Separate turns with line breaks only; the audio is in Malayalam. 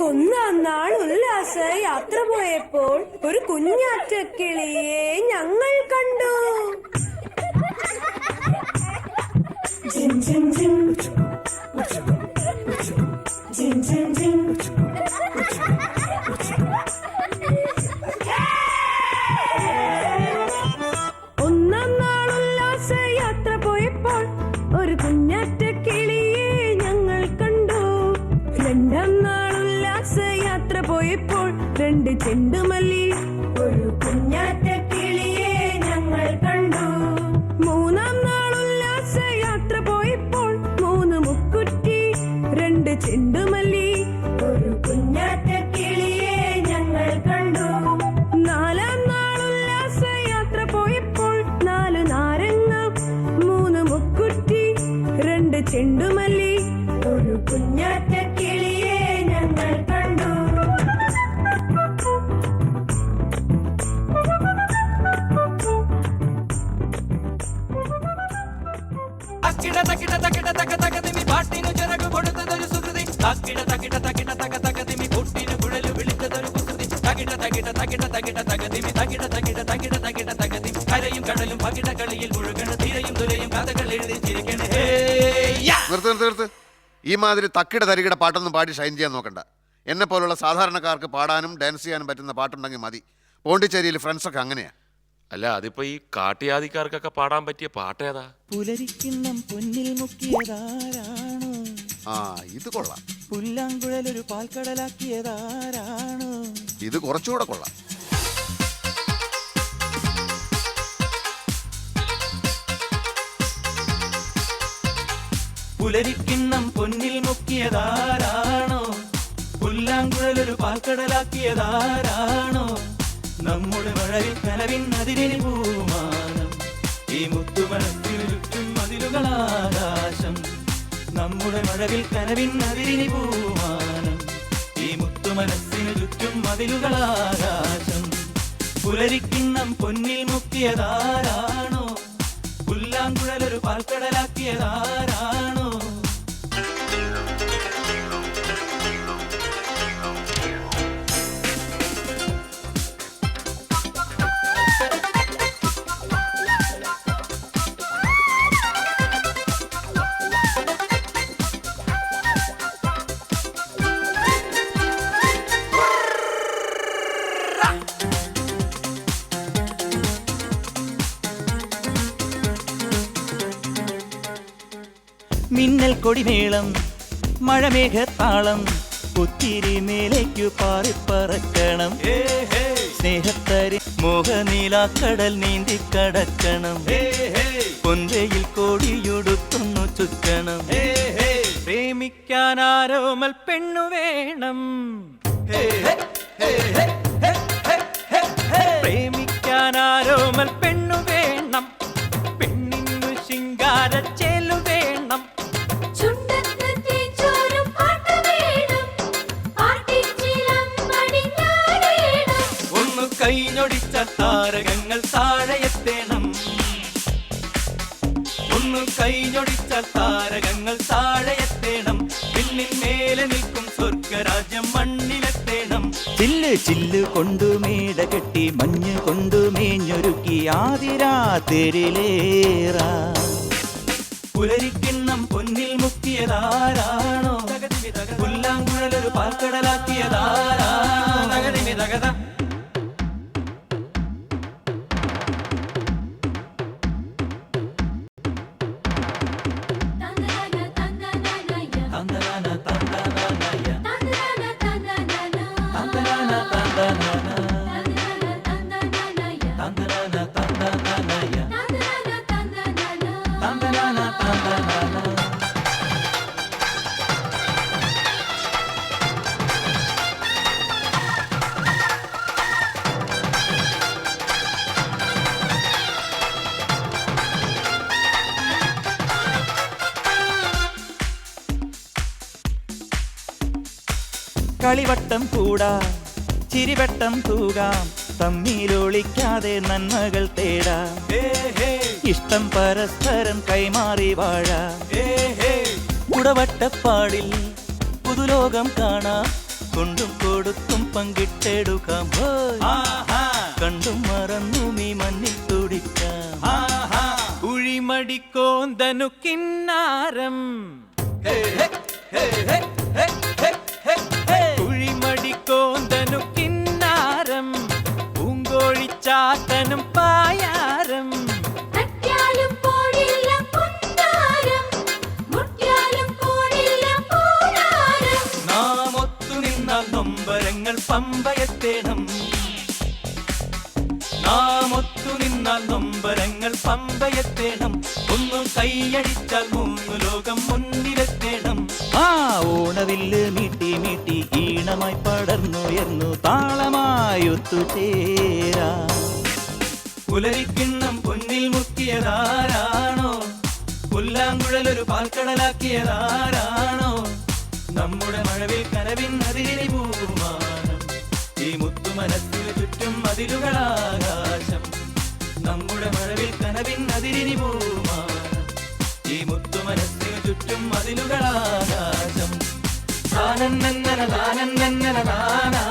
ഒന്നാം നാൾ ഉല്ലാസ യാത്ര പോയപ്പോൾ ഒരു കുഞ്ഞാറ്റക്കിളിയെ ഞങ്ങൾ കണ്ടു. ജിം ജിം ജിം ജിം ജിം ജിം. ഒന്നാം നാൾ ഉല്ലാസ യാത്ര പോയപ്പോൾ ഒരു കുഞ്ഞാറ്റക്കിളിയെ ഞങ്ങൾ കണ്ടു. രണ്ടാം നാൾ ഉല്ലാസ യാത്ര പോയപ്പോൾ രണ്ട് ചെണ്ടുമല്ലി ഒരു കുഞ്ഞാറ്റക്കിളിയെ ഞങ്ങൾ കണ്ടു. മൂന്നാം നാൾ ഉല്ലാസ യാത്ര പോയപ്പോൾ മൂന്ന് മുക്കുറ്റി രണ്ട് ചെണ്ടുമല്ലി ഒരു കുഞ്ഞാറ്റക്കിളിയെ ഞങ്ങൾ കണ്ടു. നാലാം നാൾ ഉല്ലാസ യാത്ര പോയപ്പോൾ നാല് നാരങ്ങ മൂന്ന് മുക്കുറ്റി രണ്ട് ചെണ്ടുമല്ലി ഒരു കുഞ്ഞാറ്റക്കിളിയെ ഞങ്ങൾ കണ്ടു.
പാട്ടിനു ചിറകു കൊടുത്തതൊരു സുഹൃതി. തകിട തകിട തകിട തക തകതിമി പൊട്ടിനു കുഴലു വിളിച്ചതൊരു കുസൃതി. തകിട തകിട തകിട തകിട തകതിമി തകിട തകിട തകിട തകിട തകതിമി. കരയും കടലും പകിട കളിയിൽ മുഴുകണ തീരയും തുരയും കഥകൾ എഴുതി ചിരിക്കണ.
നിർത്ത്. ഈ മാതിരി തക്കിട തരികിട പാട്ടൊന്നും പാടി ഷൈൻ ചെയ്യാൻ നോക്കണ്ട. എന്നെ പോലുള്ള സാധാരണക്കാർക്ക് പാടാനും ഡാൻസ് ചെയ്യാനും പറ്റുന്ന പാട്ടുണ്ടെങ്കിൽ മതി. പോണ്ടിച്ചേരിയിൽ ഫ്രണ്ട്സൊക്കെ അങ്ങനെയാ.
അല്ല, അതിപ്പോ ഈ കാട്ടിയാദിക്കാർക്കൊക്കെ പാടാൻ പറ്റിയ പാട്ടേതാ?
പുലരിക്കിണ്ണം പൊന്നിൽ മുക്കിയതാരാണോ?
ആ, ഇത് കൊള്ളാം.
പുല്ലാങ്കുഴലൊരു പാൽക്കടലാക്കിയതാരാണോ?
ഇത് കുറച്ചുകൂടെ കൊള്ളാം.
പുലരിക്കിണ്ണം പൊന്നിൽ മുക്കിയതാരാണോ? പുല്ലാങ്കുഴലൊരു പാൽക്കടലാക്കിയതാരാണോ? നമ്മുടെ മഴവിൽ കനവിൻ അതിരിനി പൂമാനം. ഈ മുത്തുമനസ്സിനു ചുറ്റും മതിലുകളാകാശം. നമ്മുടെ മഴവിൽ കനവിൻ അതിരിനി പൂമാനം. ഈ മുത്തുമനസ്സിനു ചുറ്റും മതിലുകളാകാശം. പുലരിക്കിണ്ണം പൊന്നിൽ മുക്കിയതാരാണോ? പുല്ലാങ്കുഴലൊരു പാൽക്കടലാക്കിയതാരാണോ? മിന്നൽ കൊടിമേളം മഴമേഘത്താളം ഒത്തിരി മേലേക്കു പാറിപ്പറക്കണം. സ്നേഹത്തരി മോഹനീലാക്കടൽ നീന്തി കടക്കണം. പൊന്തയിൽ കോടിയുടുത്തൊന്നു ചുറ്റണം. പ്രേമിക്കാനാരോമൽ പെണ്ണു വേണം. പ്രേമിക്കാനാരോമൽ പെണ്ണു വേണം. പെണ്ണിനു ശിങ്കാരച്ചേലു വേണം. ഒന്ന് കൈഞ്ഞൊടിച്ച താരകങ്ങൾ താഴെയെത്തേണം. ഒന്ന് കൈഞ്ഞൊടിച്ച താരകങ്ങൾ താഴെയെത്തേണം. പിന്നിൽ മേലെ നിൽക്കും സ്വർഗരാജ്യം മണ്ണിലെത്തേണം. ചില്ല് ചില്ല് കൊണ്ടു മേട കെട്ടി മഞ്ഞ് കൊണ്ടു മേഞ്ഞൊരുക്കി ആദിരാത്രിയിലേറ. പുലരിക്കിണ്ണം പൊന്നിൽ മുക്കിയതാരാണോ? പുല്ലാങ്കുഴലൊരു പാൽക്കടലാക്കിയതാരാണോ? തകതിമി തകത. കളിവട്ടം കൂടാം, ചിരിവട്ടം തൂകാം, തമ്മിലൊളിക്കാതെ നന്മകൾ തേടാം. ഇഷ്ടം പരസ്പരം കൈമാറി വാഴാം. കുടവട്ടപ്പാടിൽ
പുതുലോകം കാണാം, കൊണ്ടും കൊടുത്തും പങ്കിട്ടെടുക്കാം. കണ്ടും മറന്നും ഈ മണ്ണിൽ തുടിക്കാം.
കുഴിമടിക്കോന്തനു കിന്നാരം, കുഴിമടിക്കോന്തനു കിന്നാരം, പൂങ്കോഴിച്ചാത്തനും പായാരം. നാം ഒത്തുനിന്നാൽ നൊമ്പരങ്ങൾ പമ്പയെത്തേണം, നാം ഒത്തുനിന്നാൽ നൊമ്പരങ്ങൾ പമ്പയെത്തേണം. ഒന്നും കൈയടിച്ചാൽ മൂന്നു ലോകം മുന്നിലെത്തേണം.
ഓണവില്ല് മീട്ടി മീട്ടി ഈണമായി പടർന്നുയർന്നു താളമായി ഒത്തുചേരാ.
പുലരിക്കിണ്ണം പൊന്നിൽ മുക്കിയതാരാണോ, പുല്ലാങ്കുഴലൊരു പാൽക്കടലാക്കിയതാരാണോ. നമ്മുടെ മഴവിൽ കനവിൻ അതിരി പൂമാനം, ഈ മുത്തുമനസ്സിന് ചുറ്റും മതിലുകളാകാശം. നമ്മുടെ മഴവിൽ കനവിൻ അതിരി പൂമാനം, ഈ മുത്തുമനസ്സിന് ചുറ്റും മതിലുകളാകാശം. താനന്നന താനന്നന താനാ